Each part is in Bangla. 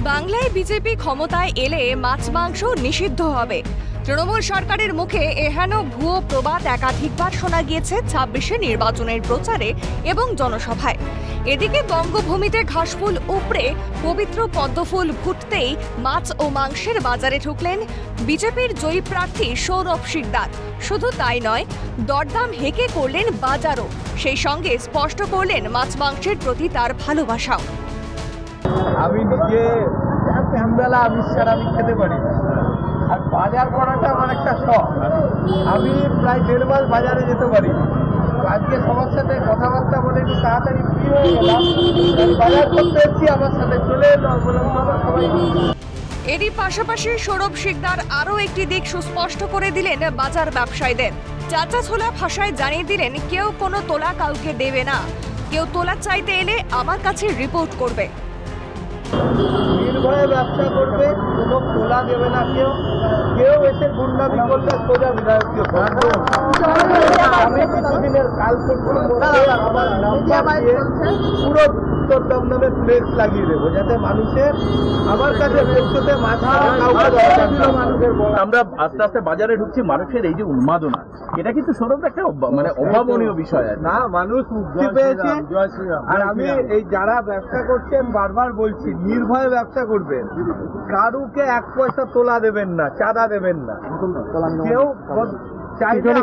বাংলায় বিজেপি ক্ষমতায় এলে মাছ মাংস নিষিদ্ধ হবে। তৃণমূল সরকারের মুখে এহেন ভুয়ো প্রবাদ একাধিকবার শোনা গিয়েছে ২৬শে নির্বাচনের প্রচারে এবং জনসভায়। এদিকে বঙ্গভূমিতে ঘাসফুল উপড়ে পবিত্র পদ্মফুল ফুটতেই মাছ ও মাংসের বাজারে ঢুকলেন বিজেপির জয়ী প্রার্থী সৌরভ শিকদার। শুধু তাই নয়, দরদাম হেঁকে করলেন বাজারও, সেই সঙ্গে স্পষ্ট করলেন মাছ মাংসের প্রতি তার ভালোবাসাও। আমি নিজে তিনবেলা আমিষ ছাড়া আমি খেতে পারি না, আর বাজার করাটা আমার একটা শখ। আমি প্রায় ১.৫ মাস বাজারে যেতে পারি। আজকে সবার সাথে কথাবার্তা বলে একটু তাড়াতাড়ি ফ্রি হয়ে গেলাম, বাজার করতে এসেছি, আমার সাথে চলে এলো সবাই। এরই পাশাপাশি সৌরভ শিকদার আরও একটি দিক সুস্পষ্ট করে দিলেন বাজার ব্যবসায়ীদের। চাচা ছোলা ভাষায় জানিয়ে দিলেন, কেউ কোনো তোলা কাউকে দেবে না, কেউ তোলা চাইতে এলে আমার কাছে রিপোর্ট করবে। নির্ভয়ে ব্যবসা করবে, কোনো তোলা দেবে না কেউ। কেউ এসে গুন্ডামি করলে সোজা বিধায়ককে আমি কিছুদিনের কাল আমার নাম্বার দিয়ে পুরো উত্তর দমদমে ফ্লেক্স লাগিয়ে দেবো, যাতে মানুষের আমার কাছে পৌঁছতে আমরা আস্তে আস্তে বাজারে ঢুকছি। মানুষের এই যে উন্মাদনা, এটা কিন্তু সৌরভ একটা মানে অভাবনীয় বিষয় না। মানুষ মুক্তি পেয়েছে, আর আমি এই যারা ব্যবসা করছেন বারবার বলছি, নির্ভয়ে ব্যবসা করবেন, কারুকে ১ পয়সা তোলা দেবেন না, চাঁদা দেবেন না, কেউ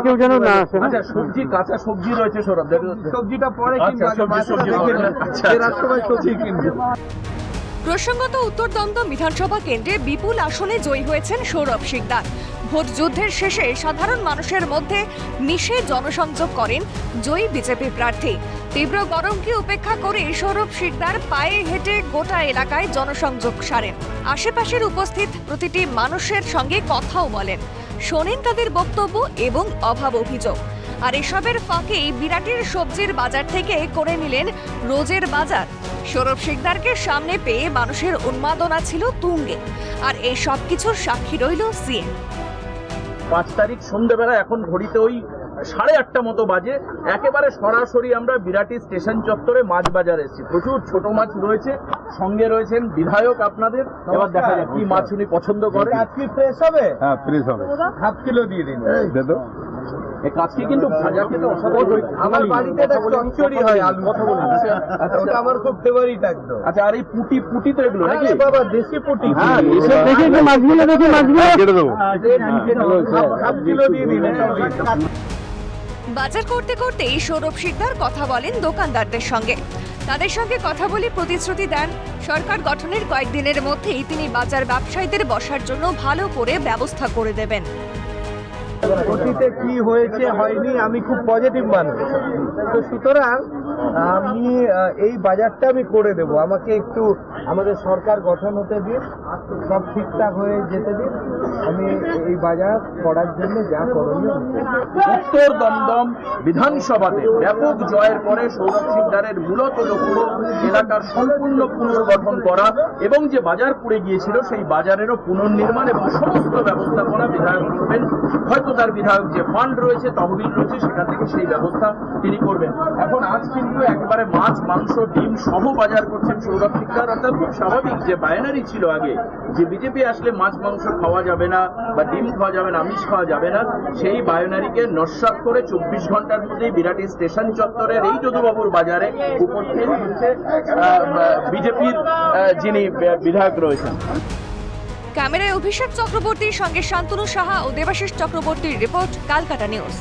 কেউ যেন না আসে। আচ্ছা, সবজি, কাঁচা সবজি রয়েছে সৌরভ, সবজিটা পরে কিনবো, সবজি কিনবো। প্রসঙ্গত, উত্তর দমদম বিধানসভা কেন্দ্রে বিপুল আসনে জয়ী হয়েছেন সৌরভ শিকদার। ভোট যুদ্ধের শেষে সাধারণ মানুষের মধ্যে মিশে জনসংযোগ করেন জয়ী বিজেপি প্রার্থী। তীব্র গরমকে উপেক্ষা করে সৌরভ শিকদার পায়ে হেঁটে গোটা এলাকায় জনসংযোগ সারেন। আশেপাশের উপস্থিত প্রতিটি মানুষের সঙ্গে কথাও বলেন, শোনেন তাদের বক্তব্য এবং অভাব অভিযোগ। আর এসবের ফাঁকেই বিরাটির সবজির বাজার থেকে করে নিলেন রোজের বাজার। সৌরভ শিকদারকে সামনে পেয়ে মানুষের উন্মাদনা ছিল তুঙ্গে, আর এই সব কিছুর সাক্ষী রইল সিএম। ৫ তারিখ সন্ধ্যেবেলা, এখন ঘড়িতে ওই ৮:৩০ মতো বাজে, একেবারে সরাসরি আমরা বিরাটি স্টেশন চত্বরে মাছ বাজার এসেছি। প্রচুর ছোট মাছ রয়েছে, সঙ্গে রয়েছেন বিধায়ক আপনাদের। এবার দেখা যাক কি মাছ উনি পছন্দ করেন। আজকে ফ্রেশ হবে? হ্যাঁ, ফ্রেশ হবে। 1/2 কিলো দিয়ে দিন। এই কাজটি কিন্তু ভাজা খেতে অসাধারণ। আমার বাড়িতে চচ্চড়ি হয় আলু, ওটা আমার খুব ফেভারিট একদম। আচ্ছা, আর এই পুটি তো এগুলো নাকি? বাবা, দেশি পুটি। হ্যাঁ, মাছগুলো কেটে দেবো। 1/2 কিলো দিয়ে দিন। বাজার করতে করতেই সৌরভ শিকদার কথা বলেন দোকানদারদের সঙ্গে। তাদের সঙ্গে কথা বলে প্রতিশ্রুতি দেন, সরকার গঠনের কয়েকদিনের মধ্যেই তিনি বাজার ব্যবসায়ীদের বসার জন্য ভালো করে ব্যবস্থা করে দেবেন। অতীতে কি হয়েছে হয়নি, আমি খুব পজিটিভ মানুষ, তো সুতরাং আমি এই বাজারটা আমি করে দেব। আমাকে একটু আমাদের সরকার গঠন হতে দিন, সব ঠিকঠাক হয়ে যেতে দিন, আমি এই বাজার করার জন্য যা করণীয়। উত্তর দমদম বিধানসভাতে ব্যাপক জয়ের পরে সৌরভ শিকদারের মূলত লক্ষ্য এলাকার সম্পূর্ণ পুনর্গঠন করা এবং যে বাজার পুড়ে গিয়েছিল সেই বাজারেরও পুনর্নির্মাণ এবং সমস্ত ব্যবস্থাপনা বিধায়ক করবেন। হয়তো তার বিধায়ক যে ফান্ড রয়েছে, তহবিল রয়েছে, সেখান থেকে সেই ব্যবস্থা তিনি করবেন। এখন আজ কিন্তু একেবারে মাছ, মাংস, ডিম সহ বাজার করছেন সৌরভ শিকদার। অর্থাৎ খুব স্বাভাবিক যে বায়নারি ছিল আগে যে বিজেপি আসলে মাছ মাংস খাওয়া যাবে না বা ডিম খাওয়া যাবে না, আমিষ খাওয়া যাবে না, সেই বায়নারিকে নস্যাৎ করে ২৪ ঘন্টার মধ্যেই বিরাটি স্টেশন চত্বরের এই যদুবাবুর বাজারে উপস্থিত হচ্ছে বিজেপির যিনি বিধায়ক রয়েছেন। ক্যামেরায় অভিষেক চক্রবর্তীর সঙ্গে শান্তনু সাহা ও দেবাশিস চক্রবর্তীর রিপোর্ট, কালকাটা নিউজ।